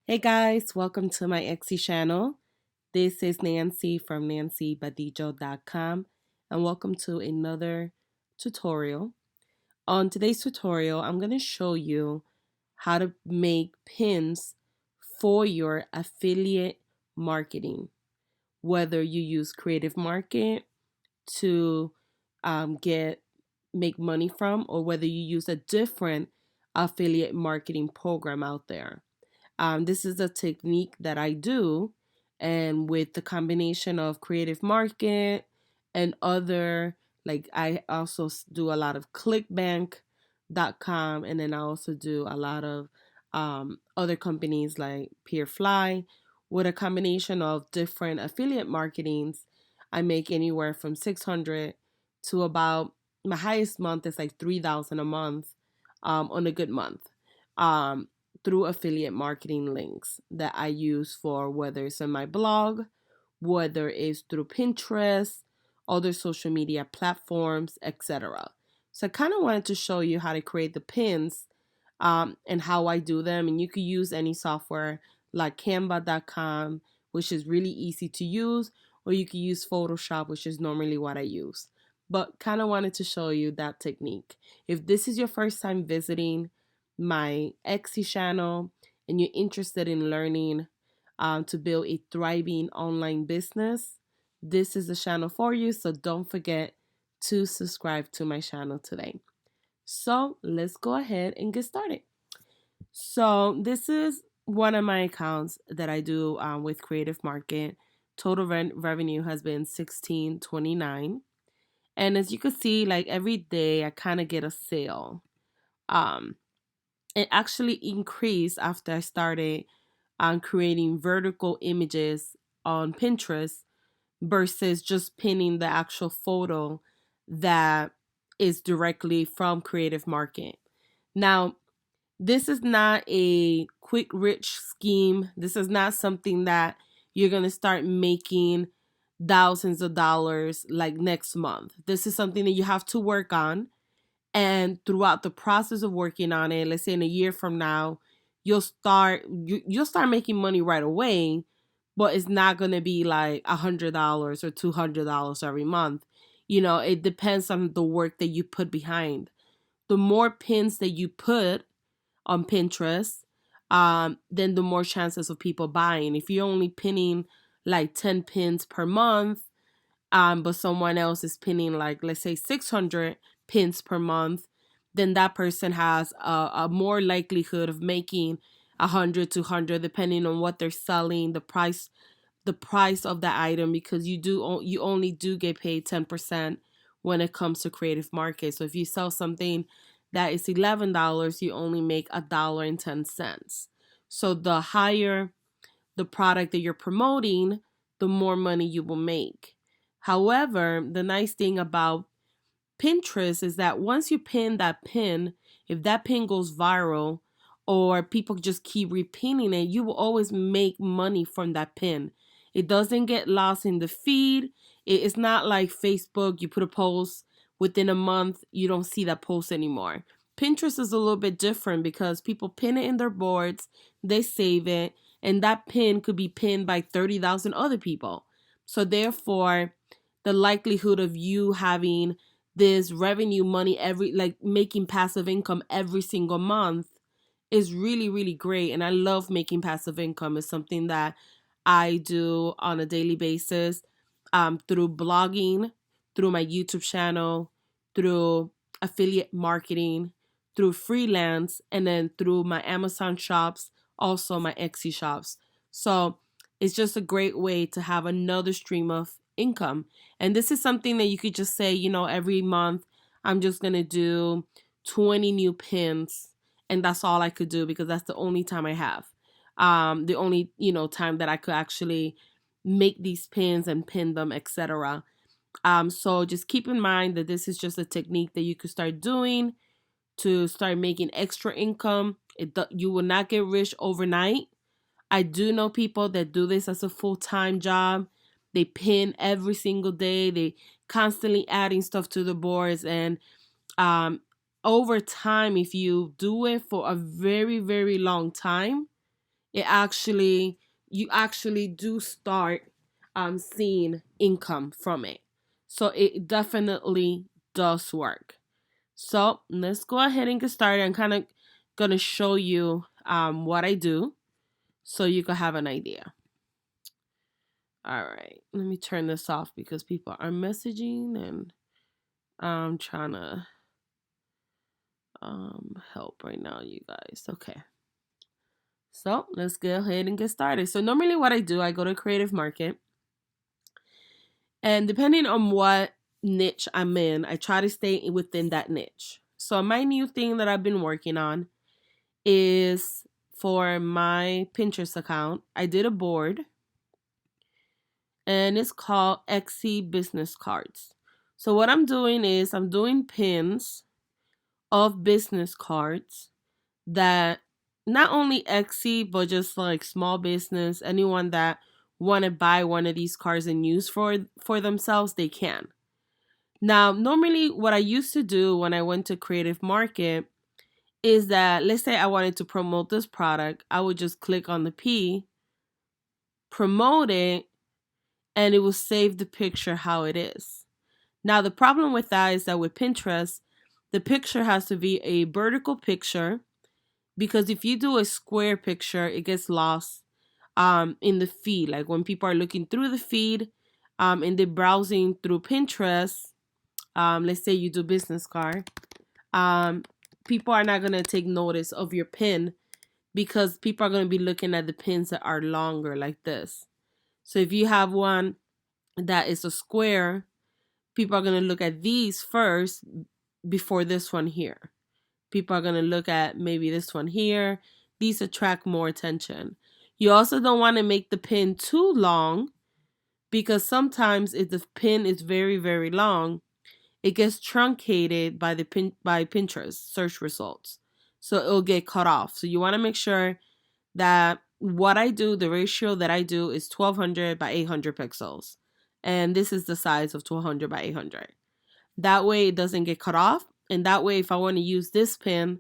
Hey guys, welcome to my Etsy channel. This is Nancy from nancybadillo.com and welcome to another tutorial. On today's tutorial, I'm going to show you how to make pins for your affiliate marketing. Whether you use Creative Market to get make money from, or whether you use a different affiliate marketing program out there. This is a technique that I do, and with the combination of Creative Market and other, like I also do a lot of clickbank.com, and then I also do a lot of other companies like Peerfly. With a combination of different affiliate marketings, I make anywhere from 600 to about my highest month is like 3,000 a month on a good month. Through affiliate marketing links that I use for whether it's in my blog, whether it's through Pinterest, other social media platforms, etc. So I kind of wanted to show you how to create the pins and how I do them. And you could use any software like canva.com, which is really easy to use, or you could use Photoshop, which is normally what I use. But kind of wanted to show you that technique. If this is your first time visiting my Etsy channel and you're interested in learning to build a thriving online business, this is the channel for you. So don't forget to subscribe to my channel today. So let's go ahead and get started. So this is one of my accounts that I do with Creative Market. Total revenue has been 1629. And as you can see, like every day I kind of get a sale. Um, it actually increased after I started creating vertical images on Pinterest versus just pinning the actual photo that is directly from Creative Market. Now, this is not a quick rich scheme. This is not something that you're going to start making thousands of dollars like next month. This is something that you have to work on. And throughout the process of working on it, let's say in a year from now, you'll start making money right away, but it's not going to be like $100 or $200 every month. It depends on the work that you put behind. The more pins that you put on Pinterest, then the more chances of people buying. If you're only pinning like 10 pins per month, but someone else is pinning like, let's say 600 pins per month, then that person has a more likelihood of making 100 to 100 depending on what they're selling, the price of the item, because you only do get paid 10% when it comes to Creative Market. So if you sell something that is $11, you only make $1.10. So the higher the product that you're promoting, the more money you will make. However, the nice thing about Pinterest is that once you pin that pin, if that pin goes viral or people just keep repinning it, you will always make money from that pin. It doesn't get lost in the feed. It's not like Facebook, you put a post, within a month, you don't see that post anymore. Pinterest is a little bit different because people pin it in their boards, they save it, and that pin could be pinned by 30,000 other people. So therefore, the likelihood of you having this revenue money like making passive income every single month is really, really great. And I love making passive income. It's something that I do on a daily basis, through blogging, through my YouTube channel, through affiliate marketing, through freelance, and then through my Amazon shops, also my Etsy shops. So it's just a great way to have another stream of income. And this is something that you could just say, every month I'm just going to do 20 new pins. And that's all I could do because that's the only time I have. The only, time that I could actually make these pins and pin them, etc. So just keep in mind that this is just a technique that you could start doing to start making extra income. You will not get rich overnight. I do know people that do this as a full-time job. They pin every single day. They constantly adding stuff to the boards. And over time, if you do it for a very, very long time, you actually do start seeing income from it. So it definitely does work. So let's go ahead and get started. I'm kind of gonna show you what I do so you can have an idea. All right, let me turn this off because people are messaging and I'm trying to help right now, you guys. Okay. So let's go ahead and get started. So normally what I do, I go to Creative Market, and depending on what niche I'm in, I try to stay within that niche. So my new thing that I've been working on is for my Pinterest account. I did a board and it's called Etsy Business Cards. So what I'm doing is I'm doing pins of business cards that not only Etsy, but just like small business, anyone that want to buy one of these cards and use for themselves, they can. Now, normally what I used to do when I went to Creative Market is that, let's say I wanted to promote this product, I would just click on the P, promote it, and it will save the picture how it is. Now, the problem with that is that with Pinterest, the picture has to be a vertical picture, because if you do a square picture, it gets lost in the feed. Like when people are looking through the feed and they're browsing through Pinterest, let's say you do business card, people are not going to take notice of your pin because people are going to be looking at the pins that are longer like this. So if you have one that is a square, people are going to look at these first before this one here. People are going to look at maybe this one here. These attract more attention. You also don't want to make the pin too long, because sometimes if the pin is very, very long, it gets truncated by Pinterest search results. So it'll get cut off. So you want to make sure that what I do, the ratio that I do is 1200 by 800 pixels. And this is the size of 1200 by 800. That way it doesn't get cut off. And that way, if I want to use this pin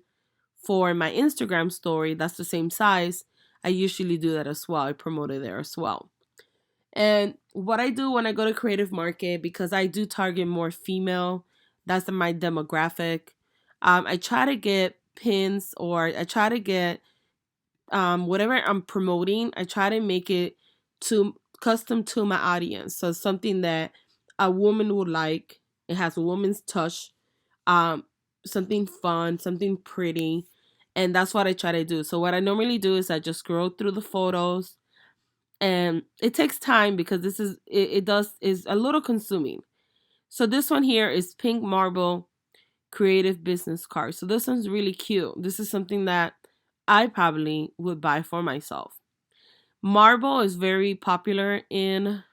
for my Instagram story, that's the same size, I usually do that as well. I promote it there as well. And what I do when I go to Creative Market, because I do target more female, that's my demographic, I try to get pins, or I try to get whatever I'm promoting, I try to make it to custom to my audience. So something that a woman would like. It has a woman's touch, um, something fun, something pretty, and that's what I try to do. So what I normally do is I just scroll through the photos, and it takes time because it does is a little consuming. So this one here is Pink Marble Creative Business Card. So this one's really cute. This is something that I probably would buy for myself. Marble is very popular in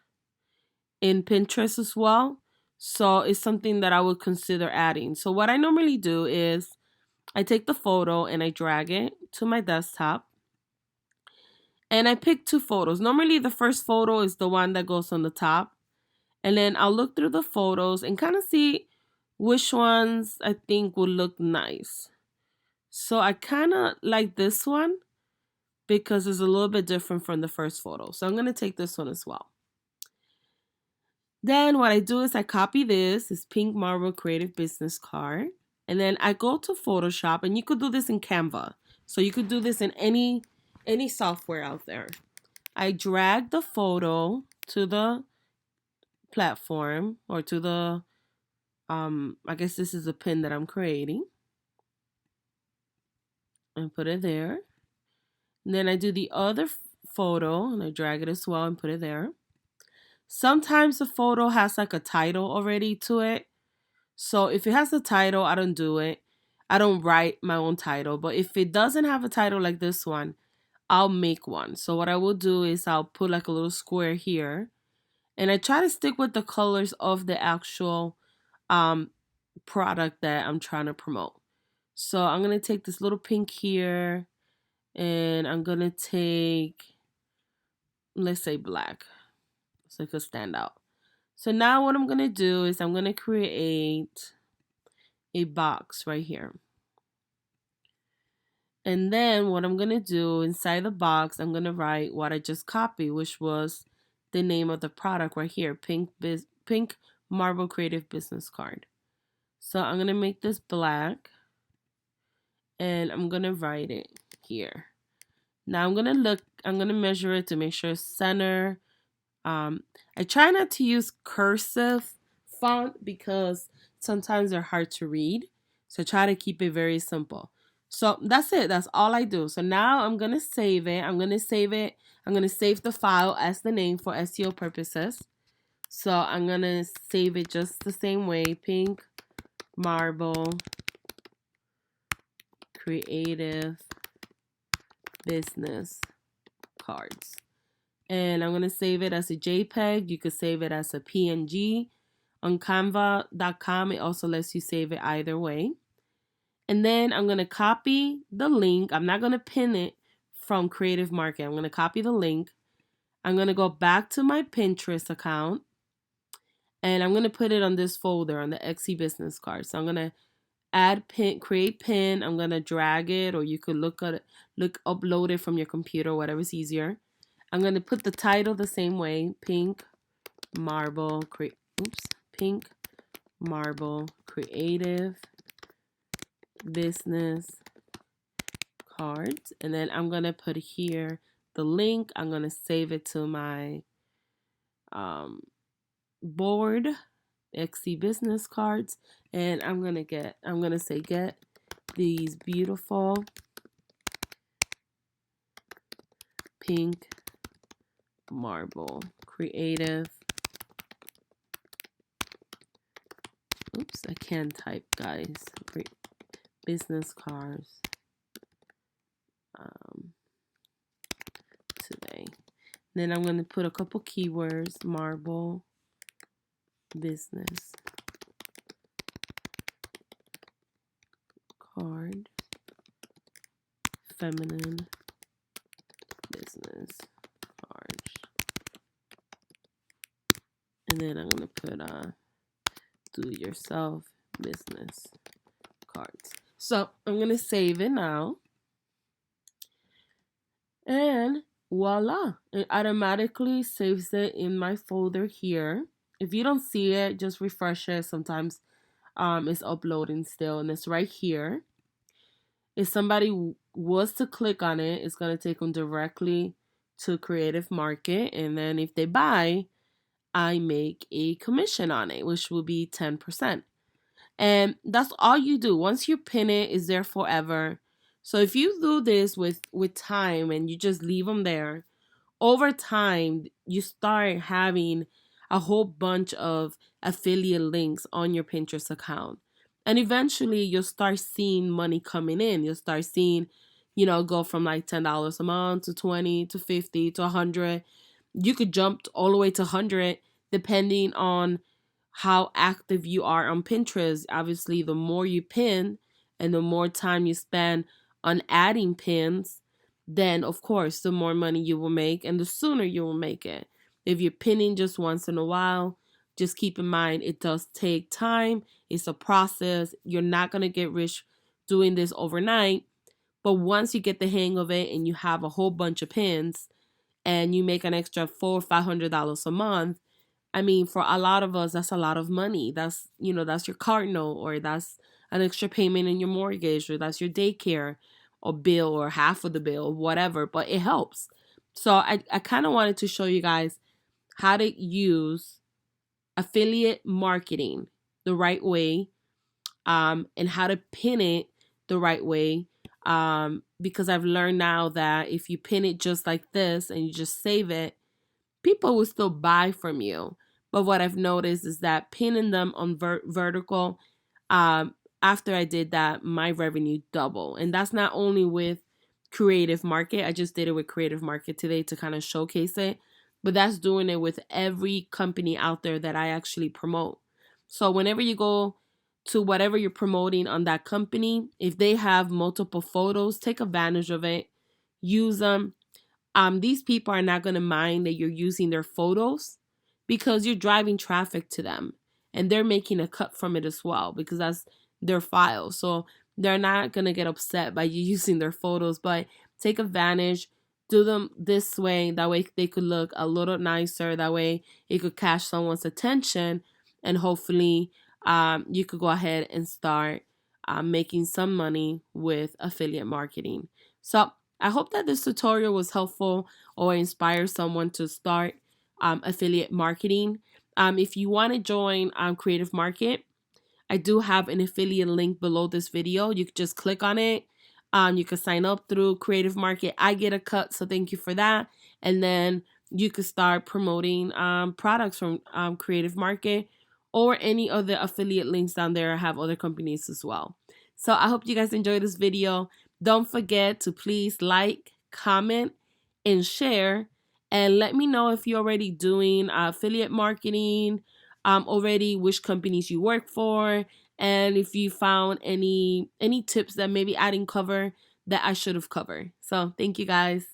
Pinterest as well. So it's something that I would consider adding. So what I normally do is I take the photo and I drag it to my desktop. And I pick two photos. Normally the first photo is the one that goes on the top. And then I'll look through the photos and kind of see which ones I think would look nice. So I kind of like this one because it's a little bit different from the first photo. So I'm going to take this one as well. Then what I do is I copy this Pink Marble Creative Business Card. And then I go to Photoshop, and you could do this in Canva. So you could do this in any software out there. I drag the photo to the platform, or to the, I guess this is a pin that I'm creating. And put it there. And then I do the other photo and I drag it as well and put it there. Sometimes the photo has like a title already to it. So if it has a title, I don't do it. I don't write my own title. But if it doesn't have a title like this one, I'll make one. So what I will do is I'll put like a little square here. And I try to stick with the colors of the actual product that I'm trying to promote. So I'm going to take this little pink here. And I'm going to take, let's say, black. So it could stand out. So now what I'm going to do is I'm going to create a box right here. And then what I'm going to do inside the box, I'm going to write what I just copied, which was the name of the product right here, Pink Marble Creative Business Card. So I'm going to make this black and I'm going to write it here. Now I'm going to I'm going to measure it to make sure it's center. I try not to use cursive font because sometimes they're hard to read. So try to keep it very simple. So that's it. That's all I do. So now I'm going to save it. I'm going to save it. I'm going to save the file as the name for SEO purposes. So I'm going to save it just the same way. Pink Marble Creative Business Cards. And I'm going to save it as a JPEG. You could save it as a PNG. On canva.com, it also lets you save it either way. And then I'm going to copy the link. I'm not going to pin it from Creative Market. I'm going to copy the link. I'm going to go back to my Pinterest account. And I'm going to put it on this folder on the Etsy business card. So I'm going to add pin, create pin. I'm going to drag it, or you could upload it from your computer, whatever's easier. I'm going to put the title the same way, Pink Marble Creative Business Cards. And then I'm going to put here the link. I'm going to save it to my board, Etsy business cards. And I'm going to say get these beautiful pink marble creative. Oops, I can't type, guys. Business cards today. Then I'm going to put a couple keywords: marble business card, feminine business cards. And then I'm going to put do-it-yourself business cards. So I'm going to save it now. And voila, it automatically saves it in my folder here. If you don't see it, just refresh it. Sometimes it's uploading still, and it's right here. If somebody was to click on it, it's going to take them directly to Creative Market. And then if they buy, I make a commission on it, which will be 10%. And that's all you do. Once you pin it, it's there forever. So if you do this with time and you just leave them there, over time, you start having a whole bunch of affiliate links on your Pinterest account. And eventually you'll start seeing money coming in. You'll start seeing, go from like $10 a month to 20 to 50 to 100. You could jump all the way to 100 depending on how active you are on Pinterest. Obviously, the more you pin and the more time you spend on adding pins, then of course the more money you will make and the sooner you will make it. If you're pinning just once in a while, just keep in mind it does take time. It's a process. You're not going to get rich doing this overnight. But once you get the hang of it and you have a whole bunch of pins and you make an extra $400 or $500 a month, I mean, for a lot of us, that's a lot of money. That's your car note, or that's an extra payment in your mortgage, or that's your daycare or bill, or half of the bill, whatever. But it helps. So I kind of wanted to show you guys how to use affiliate marketing the right way, and how to pin it the right way. Because I've learned now that if you pin it just like this and you just save it, people will still buy from you. But what I've noticed is that pinning them on vertical, after I did that, my revenue doubled. And that's not only with Creative Market. I just did it with Creative Market today to kind of showcase it. But that's doing it with every company out there that I actually promote. So whenever you go to whatever you're promoting on that company, if they have multiple photos, take advantage of it. Use them. These people are not going to mind that you're using their photos because you're driving traffic to them and they're making a cut from it as well because that's their file. So they're not going to get upset by you using their photos, but take advantage, do them this way. That way they could look a little nicer. That way it could catch someone's attention, and hopefully you could go ahead and start making some money with affiliate marketing. So I hope that this tutorial was helpful or inspire someone to start affiliate marketing. If you want to join Creative Market, I do have an affiliate link below this video. You can just click on it. You can sign up through Creative Market. I get a cut, so thank you for that. And then you could start promoting products from Creative Market, or any other affiliate links down there. I have other companies as well. So I hope you guys enjoyed this video. Don't forget to please like, comment, and share. And let me know if you're already doing affiliate marketing, already, which companies you work for, and if you found any tips that maybe I didn't cover that I should have covered. So thank you guys.